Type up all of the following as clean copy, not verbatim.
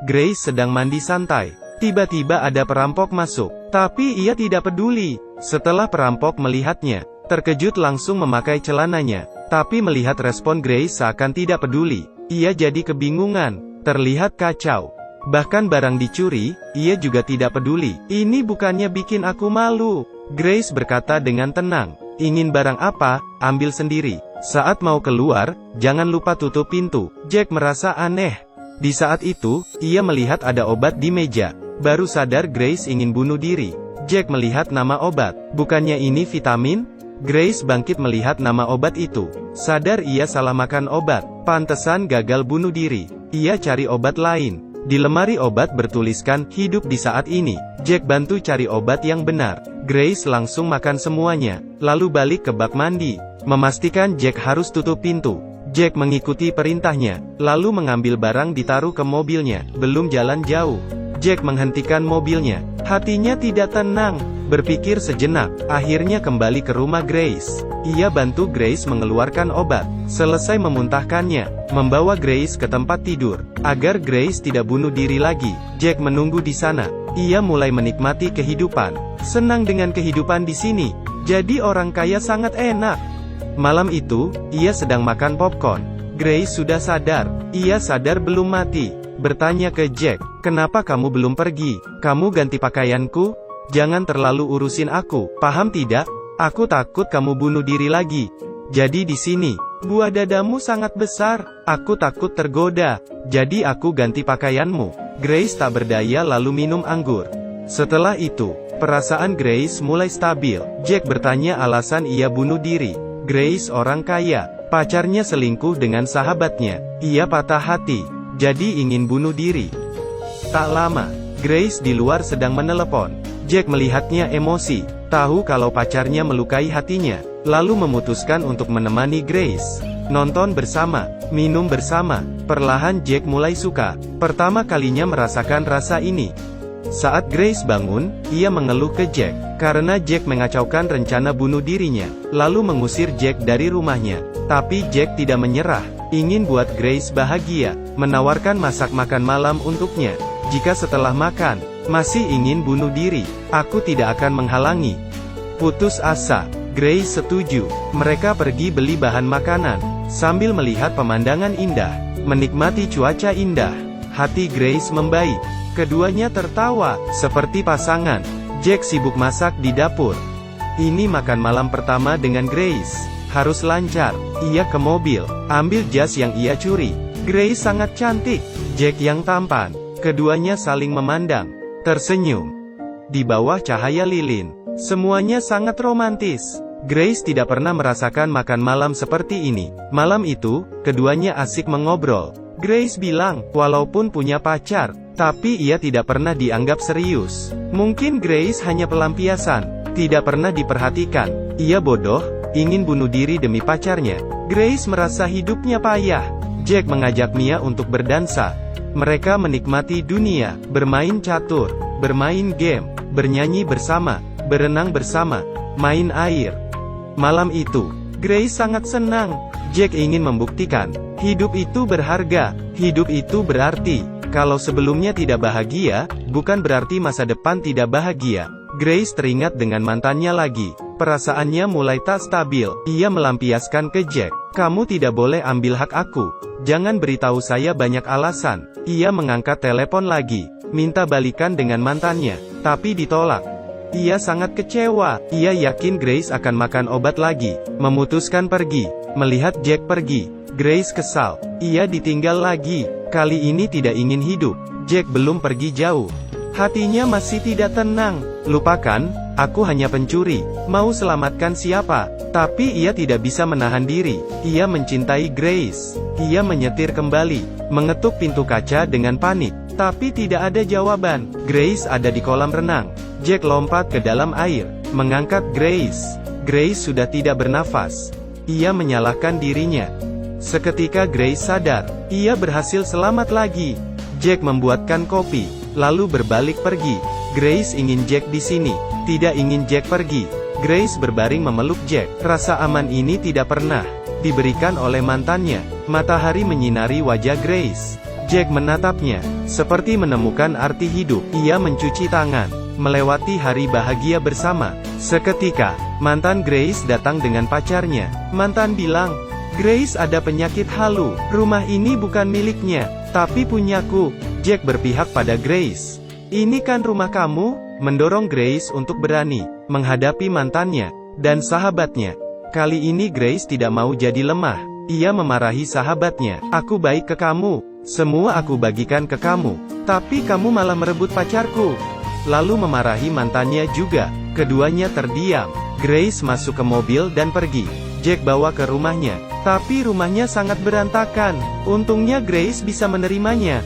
Grace sedang mandi santai. Tiba-tiba ada perampok masuk, tapi ia tidak peduli. Setelah perampok melihatnya, terkejut langsung memakai celananya. Tapi melihat respon Grace seakan tidak peduli, ia jadi kebingungan, terlihat kacau. Bahkan barang dicuri, ia juga tidak peduli. Ini bukannya bikin aku malu, Grace berkata dengan tenang. Ingin barang apa, ambil sendiri. Saat mau keluar, jangan lupa tutup pintu. Jack merasa aneh. Di saat itu, ia melihat ada obat di meja. Baru sadar Grace ingin bunuh diri. Jack melihat nama obat. Bukannya ini vitamin? Grace bangkit melihat nama obat itu. Sadar ia salah makan obat. Pantesan gagal bunuh diri. Ia cari obat lain. Di lemari obat bertuliskan, hidup di saat ini. Jack bantu cari obat yang benar. Grace langsung makan semuanya, lalu balik ke bak mandi. Memastikan Jack harus tutup pintu. Jack mengikuti perintahnya, lalu mengambil barang ditaruh ke mobilnya. Belum jalan jauh, Jack menghentikan mobilnya. Hatinya tidak tenang, berpikir sejenak. Akhirnya kembali ke rumah Grace. Ia bantu Grace mengeluarkan obat. Selesai memuntahkannya, membawa Grace ke tempat tidur. Agar Grace tidak bunuh diri lagi, Jack menunggu di sana. Ia mulai menikmati kehidupan. Senang dengan kehidupan di sini. Jadi orang kaya sangat enak. Malam itu, ia sedang makan popcorn. Grace sudah sadar. Ia sadar belum mati. Bertanya ke Jack, kenapa kamu belum pergi? Kamu ganti pakaianku? Jangan terlalu urusin aku, paham tidak? Aku takut kamu bunuh diri lagi. Jadi di sini, buah dadamu sangat besar. Aku takut tergoda. Jadi aku ganti pakaianmu. Grace tak berdaya lalu minum anggur. Setelah itu, perasaan Grace mulai stabil. Jack bertanya alasan ia bunuh diri. Grace orang kaya, pacarnya selingkuh dengan sahabatnya. Ia patah hati, jadi ingin bunuh diri. Tak lama, Grace di luar sedang menelepon. Jack melihatnya emosi, tahu kalau pacarnya melukai hatinya, lalu memutuskan untuk menemani Grace. Nonton bersama, minum bersama. Perlahan Jack mulai suka. Pertama kalinya merasakan rasa ini. Saat Grace bangun, ia mengeluh ke Jack, karena Jack mengacaukan rencana bunuh dirinya, lalu mengusir Jack dari rumahnya. Tapi Jack tidak menyerah, ingin buat Grace bahagia, menawarkan masak makan malam untuknya. Jika setelah makan, masih ingin bunuh diri, aku tidak akan menghalangi. Putus asa, Grace setuju. Mereka pergi beli bahan makanan, sambil melihat pemandangan indah, menikmati cuaca indah. Hati Grace membaik. Keduanya tertawa, seperti pasangan. Jack sibuk masak di dapur. Ini makan malam pertama dengan Grace. Harus lancar. Ia ke mobil, ambil jas yang ia curi. Grace sangat cantik, Jack yang tampan. Keduanya saling memandang, tersenyum. Di bawah cahaya lilin, semuanya sangat romantis. Grace tidak pernah merasakan makan malam seperti ini. Malam itu, keduanya asik mengobrol. Grace bilang, walaupun punya pacar, tapi ia tidak pernah dianggap serius. Mungkin Grace hanya pelampiasan, tidak pernah diperhatikan. Ia bodoh, ingin bunuh diri demi pacarnya. Grace merasa hidupnya payah. Jack mengajak Mia untuk berdansa. Mereka menikmati dunia, bermain catur, bermain game, bernyanyi bersama, berenang bersama, main air. Malam itu, Grace sangat senang. Jack ingin membuktikan, hidup itu berharga, hidup itu berarti. Kalau sebelumnya tidak bahagia, bukan berarti masa depan tidak bahagia. Grace teringat dengan mantannya lagi. Perasaannya mulai tak stabil. Ia melampiaskan ke Jack, kamu tidak boleh ambil hak aku. Jangan beritahu saya banyak alasan. Ia mengangkat telepon lagi, minta balikan dengan mantannya, tapi ditolak. Ia sangat kecewa. Ia yakin Grace akan makan obat lagi. Memutuskan pergi. Melihat Jack pergi, Grace kesal. Ia ditinggal lagi. Kali ini tidak ingin hidup. Jack belum pergi jauh. Hatinya masih tidak tenang. Lupakan, aku hanya pencuri. Mau selamatkan siapa? Tapi ia tidak bisa menahan diri. Ia mencintai Grace. Ia menyetir kembali, mengetuk pintu kaca dengan panik. Tapi tidak ada jawaban. Grace ada di kolam renang. Jack lompat ke dalam air, mengangkat Grace. Grace sudah tidak bernafas. Ia menyalahkan dirinya. Seketika Grace sadar, ia berhasil selamat lagi. Jack membuatkan kopi, lalu berbalik pergi. Grace ingin Jack di sini, tidak ingin Jack pergi. Grace berbaring memeluk Jack. Rasa aman ini tidak pernah diberikan oleh mantannya. Matahari menyinari wajah Grace. Jack menatapnya, seperti menemukan arti hidup. Ia mencuci tangan, melewati hari bahagia bersama. Seketika, mantan Grace datang dengan pacarnya. Mantan bilang, "Grace ada penyakit halu. Rumah ini bukan miliknya, tapi punyaku." Jack berpihak pada Grace. "Ini kan rumah kamu," mendorong Grace untuk berani menghadapi mantannya dan sahabatnya. Kali ini Grace tidak mau jadi lemah. Ia memarahi sahabatnya. "Aku baik ke kamu. Semua aku bagikan ke kamu. Tapi kamu malah merebut pacarku." Lalu memarahi mantannya juga. Keduanya terdiam. Grace masuk ke mobil dan pergi. Jack bawa ke rumahnya. Tapi rumahnya sangat berantakan. Untungnya Grace bisa menerimanya.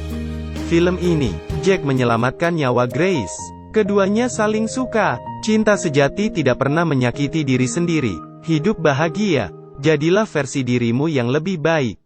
Film ini, Jack menyelamatkan nyawa Grace. Keduanya saling suka. Cinta sejati tidak pernah menyakiti diri sendiri. Hidup bahagia. Jadilah versi dirimu yang lebih baik.